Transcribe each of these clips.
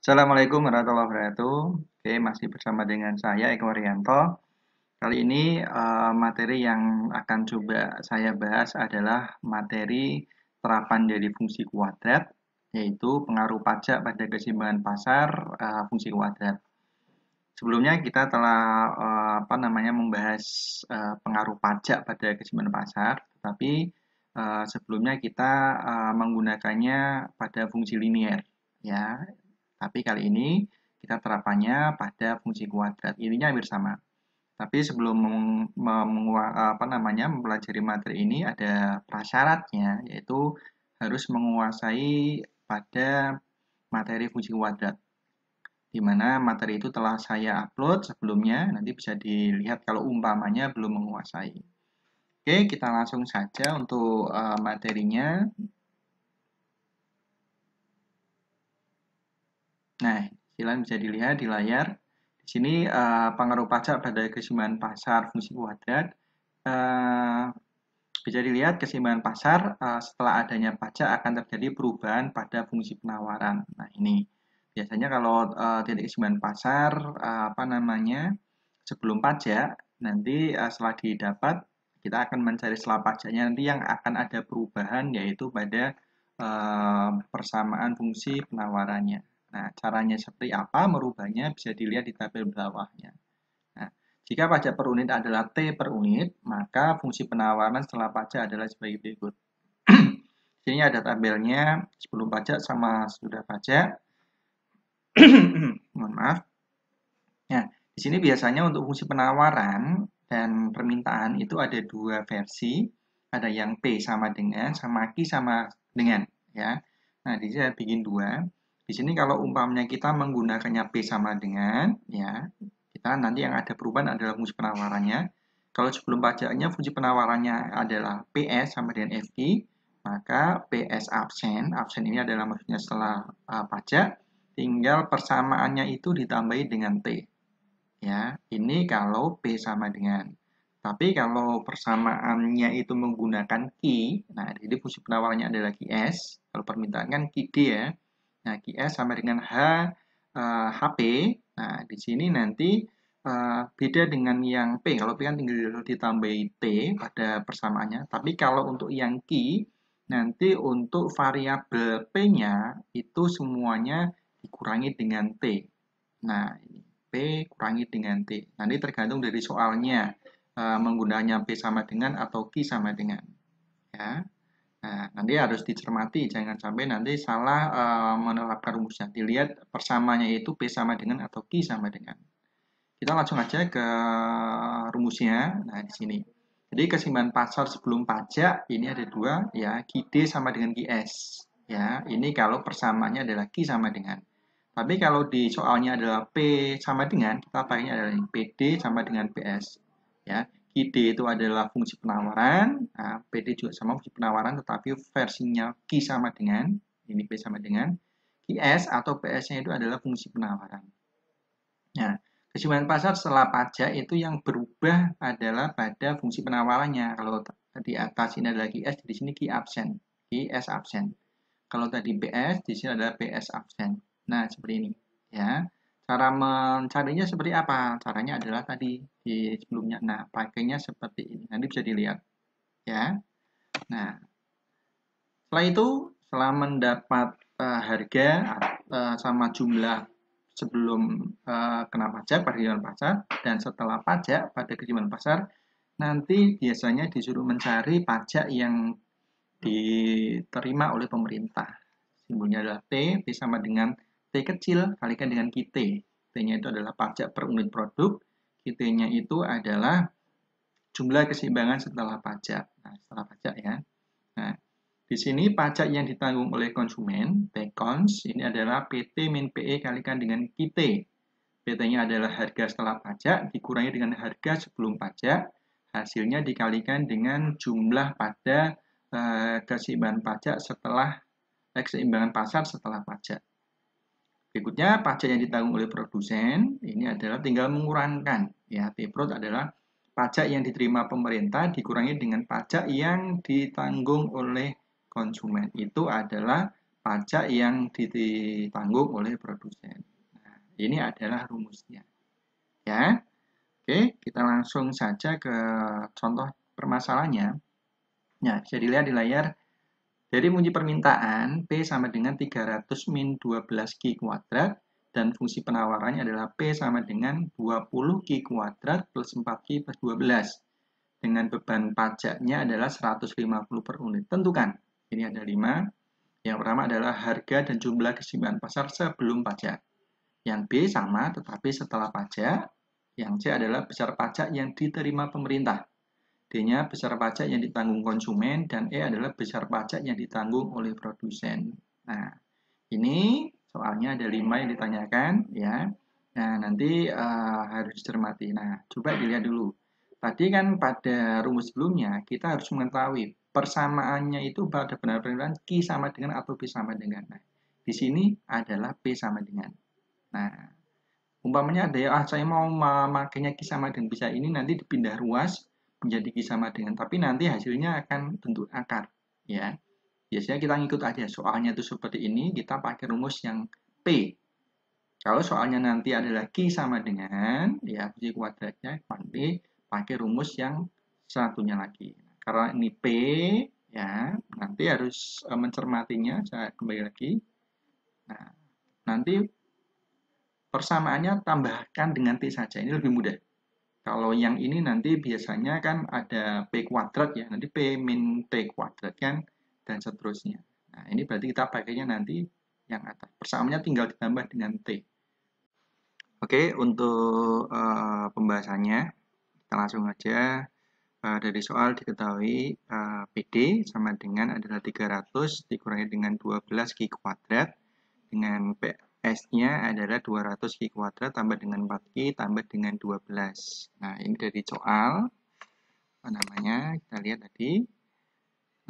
Assalamualaikum warahmatullahi wabarakatuh. Oke, masih bersama dengan saya Eko Rianto. Kali ini materi yang akan coba saya bahas adalah materi terapan dari fungsi kuadrat, yaitu pengaruh pajak pada keseimbangan pasar fungsi kuadrat. Sebelumnya kita telah membahas pengaruh pajak pada keseimbangan pasar, tetapi sebelumnya kita menggunakannya pada fungsi linear, ya. Tapi kali ini kita terapannya pada fungsi kuadrat. Ininya hampir sama. Tapi sebelum mempelajari materi ini ada prasyaratnya, yaitu harus menguasai pada materi fungsi kuadrat. Di mana materi itu telah saya upload sebelumnya, nanti bisa dilihat kalau umpamanya belum menguasai. Oke, kita langsung saja untuk materinya. Nah, silakan bisa dilihat di layar. Di sini pengaruh pajak pada keseimbangan pasar fungsi kuadrat. Bisa dilihat keseimbangan pasar setelah adanya pajak akan terjadi perubahan pada fungsi penawaran. Nah, ini biasanya kalau titik keseimbangan pasar sebelum pajak, nanti setelah didapat kita akan mencari setelah pajaknya nanti yang akan ada perubahan yaitu pada persamaan fungsi penawarannya. Nah, caranya seperti apa merubahnya bisa dilihat di tabel bawahnya. Nah, jika pajak per unit adalah T per unit, maka fungsi penawaran setelah pajak adalah sebagai berikut. Sini ada tabelnya sebelum pajak sama sudah pajak. Mohon maaf. Nah, di sini biasanya untuk fungsi penawaran dan permintaan itu ada dua versi. Ada yang P sama dengan, sama Q sama dengan, ya. Nah, di sini saya bikin dua. Di sini kalau umpamanya kita menggunakannya P sama dengan, ya, kita nanti yang ada perubahan adalah fungsi penawarannya. Kalau sebelum pajaknya fungsi penawarannya adalah PS sama dengan FQ, maka PS absen, absen ini adalah maksudnya setelah pajak, tinggal persamaannya itu ditambahi dengan T. Ya, ini kalau P sama dengan. Tapi kalau persamaannya itu menggunakan Q, nah jadi fungsi penawarannya adalah QS. Kalau permintaan kan QD ya. Nah, QS sama dengan HP. Nah, di sini nanti beda dengan yang P. Kalau P kan tinggal ditambahi T pada persamaannya. Tapi kalau untuk yang Q, nanti untuk variabel P-nya itu semuanya dikurangi dengan T. Nah, ini P kurangi dengan T. Nanti tergantung dari soalnya menggunakannya P sama dengan atau Q sama dengan. Ya. Nah, nanti harus dicermati, jangan sampai nanti salah menerapkan rumusnya. Dilihat persamanya itu P sama dengan atau Q sama dengan. Kita langsung aja ke rumusnya. Nah, di sini. Jadi keseimbangan pasar sebelum pajak ini ada dua, ya, QD sama dengan QS. Ya, ini kalau persamaannya adalah Q sama dengan. Tapi kalau di soalnya adalah P sama dengan, kita pakainya adalah PD sama dengan PS. Ya, QD itu adalah fungsi penawaran, nah, PD juga sama fungsi penawaran, tetapi versinya Q sama dengan, ini P sama dengan, QS atau PS-nya itu adalah fungsi penawaran. Nah, keseimbangan pasar setelah pajak itu yang berubah adalah pada fungsi penawarannya. Kalau di atas ini adalah QS, di sini Q absen, QS absen. Kalau tadi PS, di sini adalah PS absen. Nah, seperti ini, ya. Cara mencarinya seperti apa? Caranya adalah tadi di sebelumnya. Nah, pakainya seperti ini. Nanti bisa dilihat, ya. Nah, setelah itu, setelah mendapat harga sama jumlah sebelum kena pajak pada keseimbangan pasar dan setelah pajak pada keseimbangan pasar, nanti biasanya disuruh mencari pajak yang diterima oleh pemerintah. Simbolnya adalah T, T sama dengan T kecil kalikan dengan QT. T-nya itu adalah pajak per unit produk, QT-nya itu adalah jumlah keseimbangan setelah pajak. Nah, setelah pajak ya. Nah, di sini pajak yang ditanggung oleh konsumen, P-Cons, ini adalah PT min PE kalikan dengan QT. PT-nya adalah harga setelah pajak dikurangi dengan harga sebelum pajak, hasilnya dikalikan dengan jumlah pada keseimbangan pajak setelah keseimbangan pasar setelah pajak. Berikutnya pajak yang ditanggung oleh produsen ini adalah tinggal mengurangkan, ya. P-Prod adalah pajak yang diterima pemerintah dikurangi dengan pajak yang ditanggung oleh konsumen. Itu adalah pajak yang ditanggung oleh produsen. Nah, ini adalah rumusnya. Ya, oke, kita langsung saja ke contoh permasalahannya. Nah, bisa dilihat di layar. Dari fungsi permintaan, P sama dengan 300 min 12 Q kuadrat, dan fungsi penawarannya adalah P sama dengan 20 Q kuadrat plus 4Q plus 12. Dengan beban pajaknya adalah 150 per unit. Tentukan. Ini ada 5. Yang pertama adalah harga dan jumlah keseimbangan pasar sebelum pajak. Yang B sama tetapi setelah pajak. Yang C adalah besar pajak yang diterima pemerintah. D-nya besar pajak yang ditanggung konsumen, dan E adalah besar pajak yang ditanggung oleh produsen. Nah, ini soalnya ada 5 yang ditanyakan, ya. Nah, nanti harus dicermati. Nah, coba dilihat dulu. Tadi kan pada rumus sebelumnya, kita harus mengetahui persamaannya itu pada benar-benar Q sama dengan atau P sama dengan. Nah, di sini adalah P sama dengan. Nah, umpamanya ada ya, saya mau memakainya Q sama dengan bisa ini, nanti dipindah ruas menjadi Q sama dengan, tapi nanti hasilnya akan bentuk akar, ya. Biasanya kita ngikut aja, soalnya itu seperti ini, kita pakai rumus yang P. Kalau soalnya nanti adalah Q sama dengan, ya, fungsi kuadratnya, nanti pakai rumus yang satunya lagi. Karena ini P, ya, nanti harus mencermatinya, saya kembali lagi. Nah, nanti persamaannya tambahkan dengan T saja, ini lebih mudah. Kalau yang ini nanti biasanya kan ada P kuadrat ya, nanti P min T kuadrat kan, dan seterusnya. Nah, ini berarti kita pakainya nanti yang atas. Persamaannya tinggal ditambah dengan T. Oke, untuk pembahasannya, kita langsung aja. Dari soal diketahui PD sama dengan adalah 300 dikurangi dengan 12 Q kuadrat, dengan PS-nya adalah 200 Q kuadrat tambah dengan 4Q tambah dengan 12. Nah, ini dari soal, apa namanya, kita lihat tadi.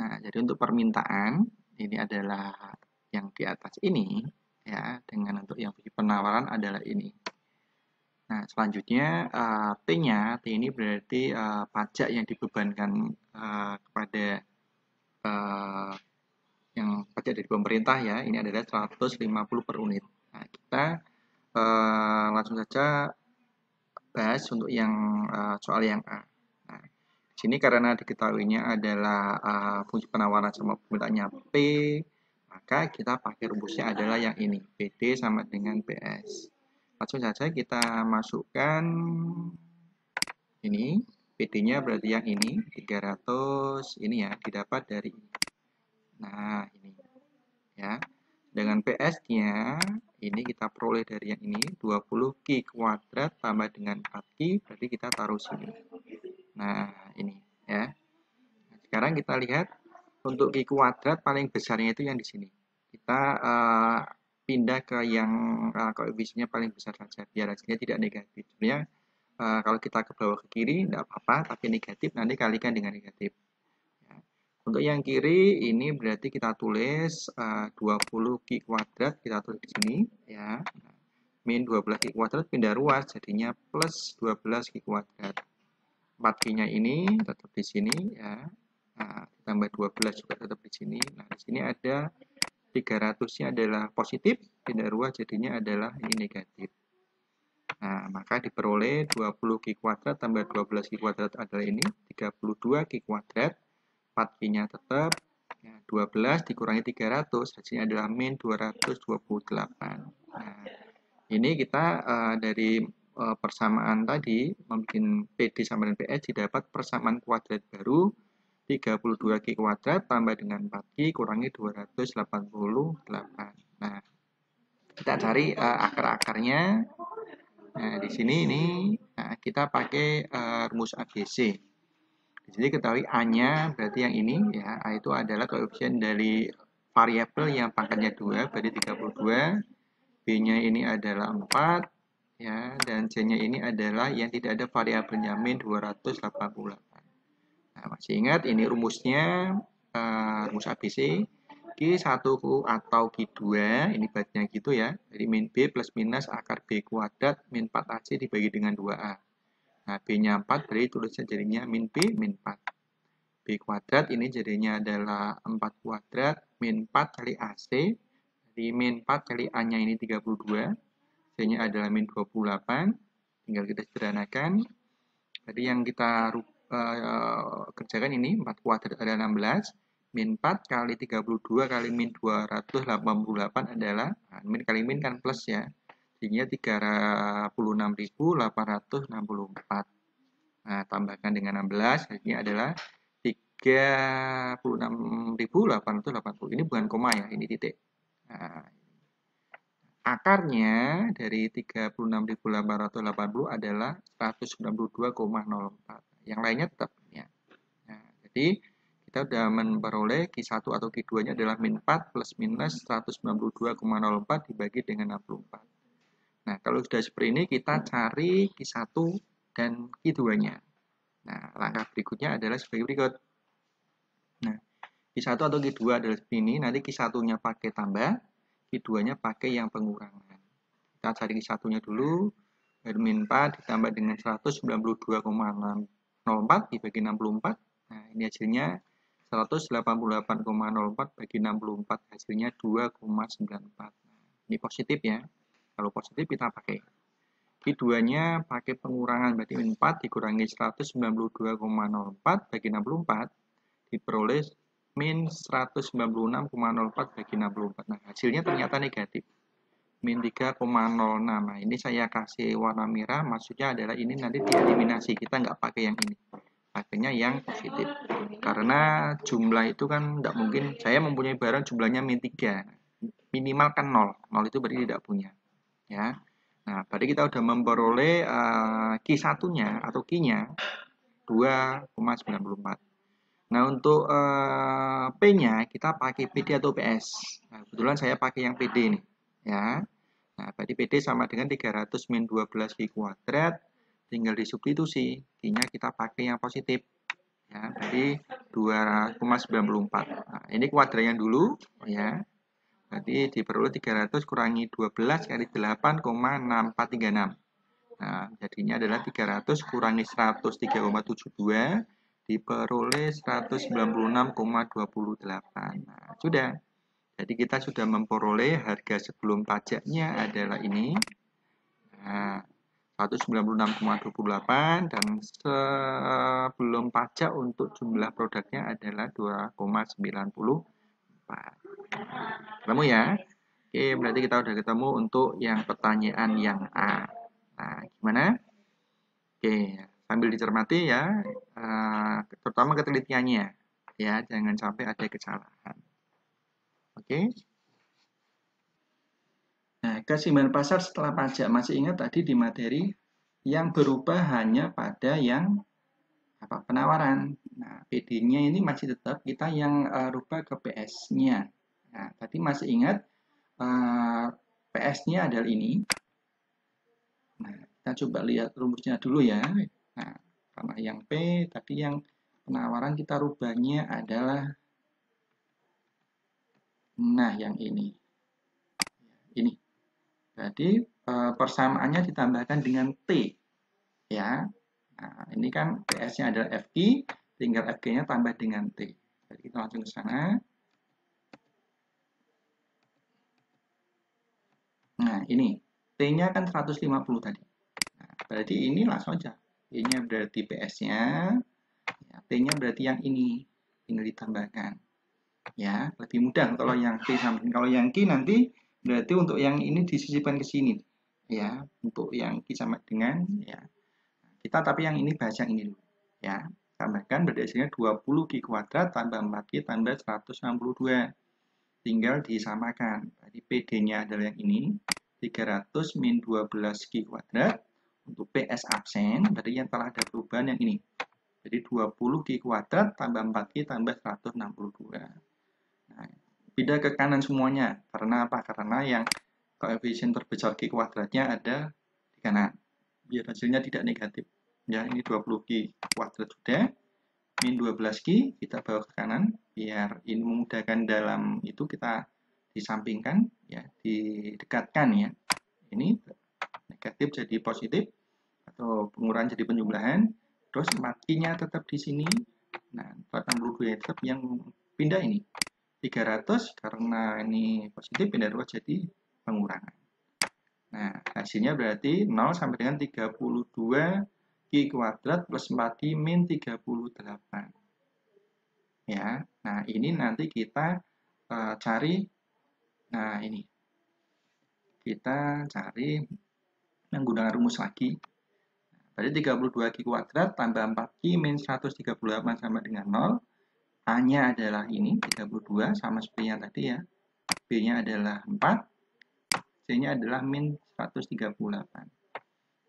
Nah, jadi untuk permintaan, ini adalah yang di atas ini, ya, dengan untuk yang penawaran adalah ini. Nah, selanjutnya T-nya, T ini berarti pajak yang dibebankan kepada yang pajak dari pemerintah ya, ini adalah 150 per unit. Nah, kita langsung saja bahas untuk yang soal yang A. Nah, di sini karena diketahuinya adalah fungsi penawaran sama permintaannya P, maka kita pakai rumusnya adalah yang ini, PD sama dengan PS. Langsung saja kita masukkan ini, PD-nya berarti yang ini, 300, ini ya, didapat dari ini. Nah, ini ya. Dengan PS-nya, ini kita peroleh dari yang ini, 20 Q kuadrat tambah dengan 4Q, berarti kita taruh sini. Nah, ini ya. Sekarang kita lihat, untuk Q kuadrat paling besarnya itu yang di sini. Kita pindah ke yang koefisiennya paling besar saja, biar hasilnya tidak negatif. Sebenarnya kalau kita ke bawah ke kiri tidak apa-apa, tapi negatif nanti kalikan dengan negatif. Ya. Untuk yang kiri ini berarti kita tulis 20 Q kuadrat, kita tulis di sini ya. Min 12 Q kuadrat pindah ruas jadinya plus 12 Q kuadrat. 4Q-nya ini tetap di sini ya. Nah, tambah 12 juga tetap di sini. Nah, di sini ada 300-nya adalah positif, pindah ruas jadinya adalah ini negatif. Nah, maka diperoleh 20 Q kuadrat tambah 12 Q kuadrat adalah ini, 32 Q kuadrat. 4Q-nya tetap, ya, 12 dikurangi 300, hasilnya adalah min 228. Nah, ini kita dari persamaan tadi, membuat PD sama dengan PS, didapat persamaan kuadrat baru, 32 Q kuadrat tambah dengan 4Q kurangi 288. Nah, kita cari akar-akarnya. Nah, di sini ini kita pakai rumus ABC. Di sini ketahui A-nya berarti yang ini ya, A itu adalah koefisien dari variabel yang pangkatnya 2, berarti 32. B-nya ini adalah 4 ya, dan C-nya ini adalah yang tidak ada variabelnya min 288. Nah, masih ingat ini rumusnya, rumus ABC. Q1 atau Q2, ini bagiannya gitu ya. Jadi min B plus minus akar B kuadrat min 4AC dibagi dengan 2A. Nah, B-nya 4, berarti tulisnya jadinya min B min 4. B kuadrat ini jadinya adalah 4 kuadrat min 4 kali AC Jadi min 4 kali A-nya ini 32, C-nya adalah min 28, tinggal kita sederhanakan. Jadi yang kita kerjakan ini 4 kuadrat ada 16, min 4 kali 32 kali min 288 adalah, min kali min kan plus ya, jadinya 36.864. Nah, tambahkan dengan 16, jadinya adalah 36.880. Ini bukan koma ya, ini titik. Nah, akarnya dari 36.880 adalah 192,04. Yang lainnya tetap ya. Nah, jadi kita sudah memperoleh Q1 atau Q2-nya adalah min 4 plus minus 192,04 dibagi dengan 64. Nah, kalau sudah seperti ini kita cari Q1 dan Q2-nya. Nah, langkah berikutnya adalah sebagai berikut. Nah, Q1 atau Q2 adalah seperti ini. Nanti Q1-nya pakai tambah, Q2-nya pakai yang pengurangan. Kita cari Q1-nya dulu. Min 4 ditambah dengan 192,04 dibagi 64. Nah, ini hasilnya 188,04 bagi 64. Hasilnya 2,94. Nah, ini positif ya. Kalau positif kita pakai. Q2-nya pakai pengurangan, berarti min 4 dikurangi 192,04 bagi 64 diperoleh min 196,04 bagi 64. Nah, hasilnya ternyata negatif. Min 3,06. Nah, ini saya kasih warna merah, maksudnya adalah ini nanti dieliminasi. Kita nggak pakai yang ini. Pakainya yang positif. Karena jumlah itu kan nggak mungkin, saya mempunyai barang jumlahnya min 3. Minimal kan 0. 0 itu berarti tidak punya. Ya. Nah, berarti kita sudah memperoleh Q1-nya atau Q-nya 2,94. Nah, untuk P-nya kita pakai PD atau PS. Nah, kebetulan saya pakai yang PD nih. Ya. Nah, berarti PD sama dengan 300 min 12 Q kuadrat. Tinggal disubstitusi. Q-nya kita pakai yang positif. Ya, berarti 2,94. Nah, ini kuadratnya dulu. Ya. Berarti diperoleh 300 kurangi 12 kali 8,6436. Nah, jadinya adalah 300 kurangi 103,72 diperoleh 196,28. Nah, sudah. Jadi kita sudah memperoleh harga sebelum pajaknya adalah ini. Nah, 196,28 dan sebelum pajak untuk jumlah produknya adalah 2,94. Ketemu ya? Oke, berarti kita udah ketemu untuk yang pertanyaan yang A. Nah, gimana? Oke, sambil dicermati ya, terutama ketelitiannya. Ya, jangan sampai ada kesalahan. Oke. Nah, keseimbangan pasar setelah pajak. Masih ingat tadi di materi yang berubah hanya pada yang penawaran. Nah, PD-nya ini masih tetap kita yang rubah ke PS-nya. Nah, tadi masih ingat PS-nya adalah ini. Nah, kita coba lihat rumusnya dulu ya. Nah, karena yang P, tadi yang penawaran kita rubahnya adalah, nah yang ini. Ini. Jadi, persamaannya ditambahkan dengan T. Ya. Nah, ini kan PS-nya adalah FQ, tinggal FQ-nya tambah dengan T. Jadi, kita langsung ke sana. Nah, ini. T-nya kan 150 tadi. Nah, berarti ini langsung aja. Ini berarti PS-nya. Ya, T-nya berarti yang ini. Tinggal ditambahkan. Ya, lebih mudah kalau yang T sama kalau yang Q nanti berarti untuk yang ini disisipkan ke sini. Ya, untuk yang Q sama dengan ya. Kita tapi yang ini bahas yang ini dulu. Ya, tambahkan berarti hasilnya 20 Q kuadrat tambah 4 Q tambah 162. Tinggal disamakan. Jadi PD-nya adalah yang ini. 300 min 12 Q kuadrat. Untuk PS absen, berarti yang telah ada perubahan yang ini. Jadi 20 Q kuadrat tambah 4 Q tambah 162. Nah, pindah ke kanan semuanya. Karena apa? Karena yang koefisien terbesar Q kuadratnya ada di kanan. Biar hasilnya tidak negatif. Ya, ini 20 Q kuadrat sudah. Min 12 Q kita bawa ke kanan. Biar ini memudahkan dalam itu kita disampingkan. Ya, didekatkan ya. Ini negatif jadi positif. Atau pengurangan jadi penjumlahan. Terus 4 Q-nya tetap di sini. Nah, 42 tetap yang pindah ini. 300 karena ini positif pindah ruas jadi pengurangan. Nah, hasilnya berarti 0 sampai dengan 32 Q kuadrat plus 4Q min 38. Ya, nah ini nanti kita cari, nah ini kita cari menggunakan rumus lagi. Berarti 32Q kuadrat tambah 4Q min 138 sama dengan 0. A-nya adalah ini, 32, sama seperti yang tadi ya. B-nya adalah 4, C-nya adalah min 138.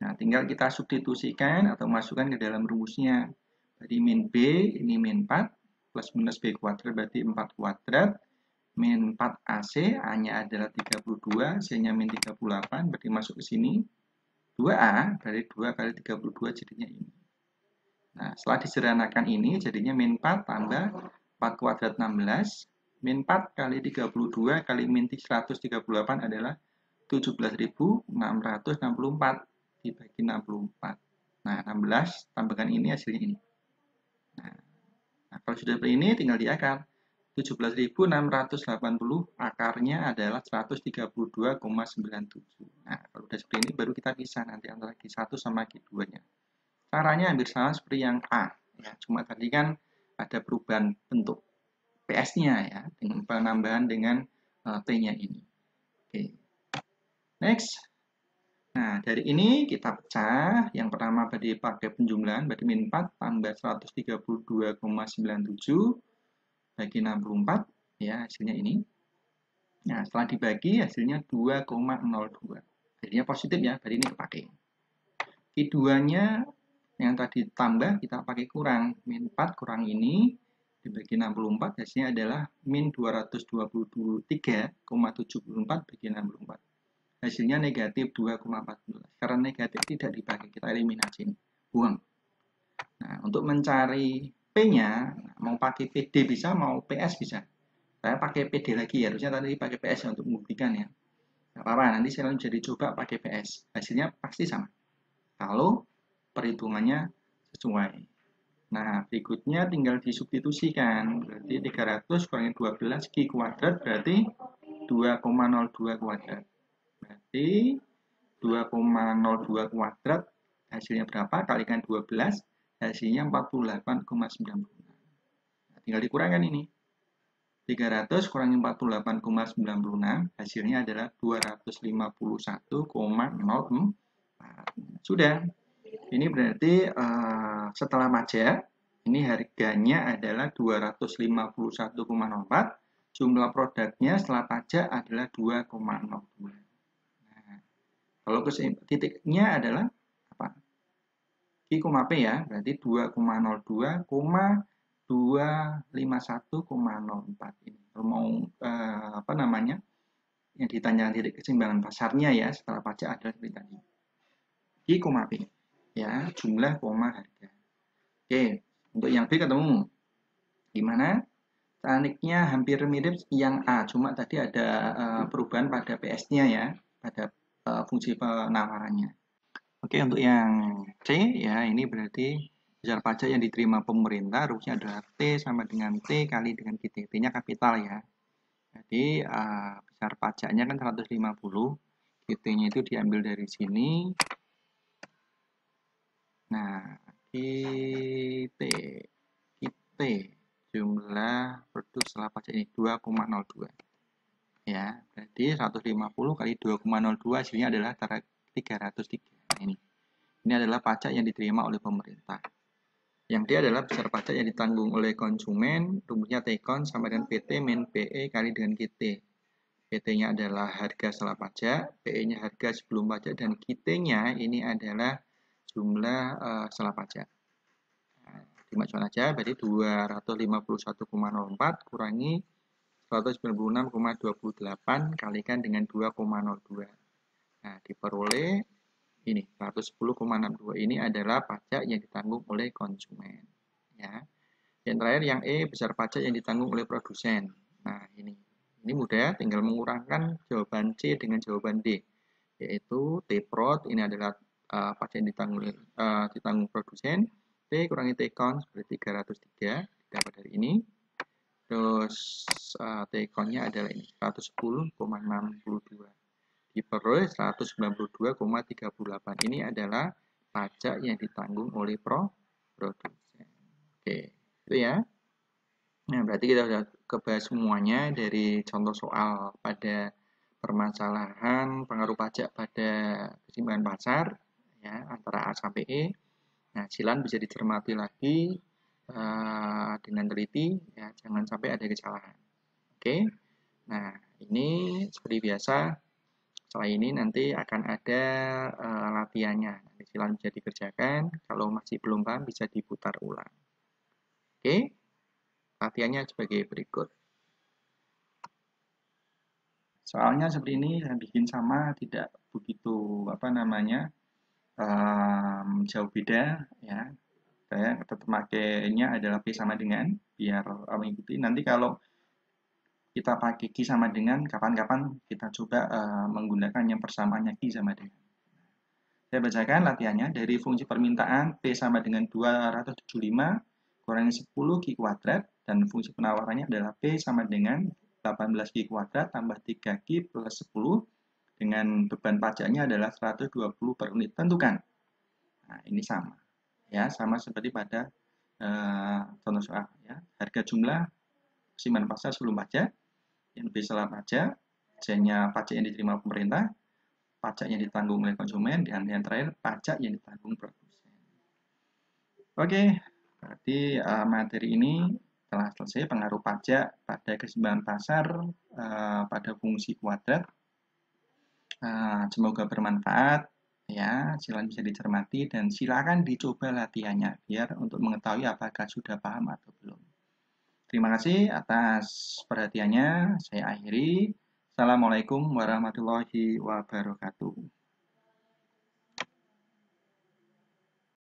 Nah, tinggal kita substitusikan atau masukkan ke dalam rumusnya. Jadi min B, ini min 4, plus minus B kuadrat berarti 4 kuadrat. Min 4 AC, A-nya adalah 32, C-nya min 38, berarti masuk ke sini. 2A, berarti 2 kali 32 jadinya ini. Nah, setelah disederhanakan ini, jadinya min 4 tambah 4 kuadrat 16, min 4 kali 32 kali min 138 adalah 17.664 dibagi 64. Nah, 16 tambahkan ini hasilnya ini. Nah, kalau sudah seperti ini tinggal diakar. 17.680 akarnya adalah 132,97. Nah, kalau sudah seperti ini baru kita pisah nanti antara Q1 sama Q2-nya. Caranya hampir sama seperti yang A. Ya, cuma tadi kan ada perubahan bentuk PS-nya ya, dengan penambahan dengan T-nya ini. Oke. Next. Nah, dari ini kita pecah. Yang pertama tadi pakai penjumlahan, berarti min 4 tambah 132,97 bagi 64, ya hasilnya ini. Nah, setelah dibagi hasilnya 2,02. Jadinya positif ya, berarti ini kepakai. Q2-nya yang tadi tambah kita pakai kurang, min 4 kurang ini dibagi 64 hasilnya adalah min 223,74 bagi 64. Hasilnya negatif 2,14. Karena negatif tidak dipakai, kita eliminasi ini, buang. Nah, untuk mencari P-nya, mau pakai PD bisa, mau PS bisa. Saya pakai PD lagi ya, harusnya tadi pakai PS ya untuk membuktikan ya. Gak apa-apa, nanti saya bisa dicoba pakai PS. Hasilnya pasti sama. Kalau perhitungannya sesuai. Nah, berikutnya tinggal disubstitusikan. Berarti 300 kurangi 12 Q kuadrat berarti 2,02 kuadrat. Berarti 2,02 kuadrat hasilnya berapa? Kalikan 12, hasilnya 48,96. Nah, tinggal dikurangkan ini. 300 kurangi 48,96 hasilnya adalah 251,04. Sudah. Ini berarti setelah pajak, ini harganya adalah 251,04. Jumlah produknya setelah pajak adalah 2,02. Nah, kalau titiknya adalah apa? Q, P ya, berarti 2,02,251,04 ini. Kalau mau apa namanya? Yang ditanyakan titik keseimbangan pasarnya ya setelah pajak adalah seperti tadi. Q, P. Ya, jumlah koma harga. Oke, untuk yang B ketemu. Gimana? Tekniknya hampir mirip yang A, cuma tadi ada perubahan pada PS-nya ya, pada fungsi penawarannya. Oke, untuk yang C ya, ini berarti besar pajak yang diterima pemerintah rumusnya adalah T sama dengan T kali dengan QT. T-nya kapital ya. Jadi besar pajaknya kan 150, QT-nya itu diambil dari sini. Nah, QT jumlah produk setelah pajak ini 2,02 ya, berarti 150 kali 2,02 hasilnya adalah 303. Nah, ini adalah pajak yang diterima oleh pemerintah. Yang D adalah besar pajak yang ditanggung oleh konsumen, rumusnya T-kon sama dengan PT min PE kali dengan QT. PT-nya adalah harga setelah pajak, PE-nya harga sebelum pajak, dan QT-nya ini adalah jumlah setelah pajak. Dimasukkan aja, berarti 251,04 kurangi 196,28 kalikan dengan 2,02. Nah, diperoleh ini 110,62. Ini adalah pajak yang ditanggung oleh konsumen. Ya. Yang terakhir yang E, besar pajak yang ditanggung oleh produsen. Nah, ini mudah, tinggal mengurangkan jawaban C dengan jawaban D, yaitu T prod ini adalah pajak yang ditanggung produsen. T kurangi T cons berarti 303 dapat dari ini. Terus take-on-nya adalah ini 110,62. Diperoleh 192,38. Ini adalah pajak yang ditanggung oleh produsen. Oke, itu ya. Nah, berarti kita sudah kebahas semuanya dari contoh soal pada permasalahan pengaruh pajak pada keseimbangan pasar ya antara A sampai E. Nah, silakan bisa dicermati lagi dengan teliti ya, jangan sampai ada kesalahan. Oke. Nah, ini seperti biasa setelah ini nanti akan ada latihannya. Nanti silakan bisa dikerjakan. Kalau masih belum paham bisa diputar ulang. Oke. Latihannya sebagai berikut. Soalnya seperti ini saya bikin sama, tidak begitu jauh beda ya. Saya tetap makainya adalah P sama dengan biar mengikuti. Nanti kalau kita pakai Q sama dengan, kapan-kapan kita coba menggunakan yang persamaannya Q sama dengan. Saya bacakan latihannya. Dari fungsi permintaan P sama dengan 275 kurangi 10 Q kuadrat, dan fungsi penawarannya adalah P sama dengan 18 Q kuadrat tambah 3 Q plus 10, dengan beban pajaknya adalah 120 per unit. Tentukan. Nah, ini sama. Ya, sama seperti pada contoh soal. Ya. Harga jumlah keseimbangan pasar sebelum pajak, yang B setelah pajak, J-nya pajak yang diterima pemerintah, pajak yang ditanggung oleh konsumen, dan yang terakhir pajak yang ditanggung produsen. Oke, berarti materi ini telah selesai pengaruh pajak pada keseimbangan pasar pada fungsi kuadrat. Semoga bermanfaat ya, silakan bisa dicermati dan silakan dicoba latihannya biar untuk mengetahui apakah sudah paham atau belum. Terima kasih atas perhatiannya. Saya akhiri. Assalamualaikum warahmatullahi wabarakatuh.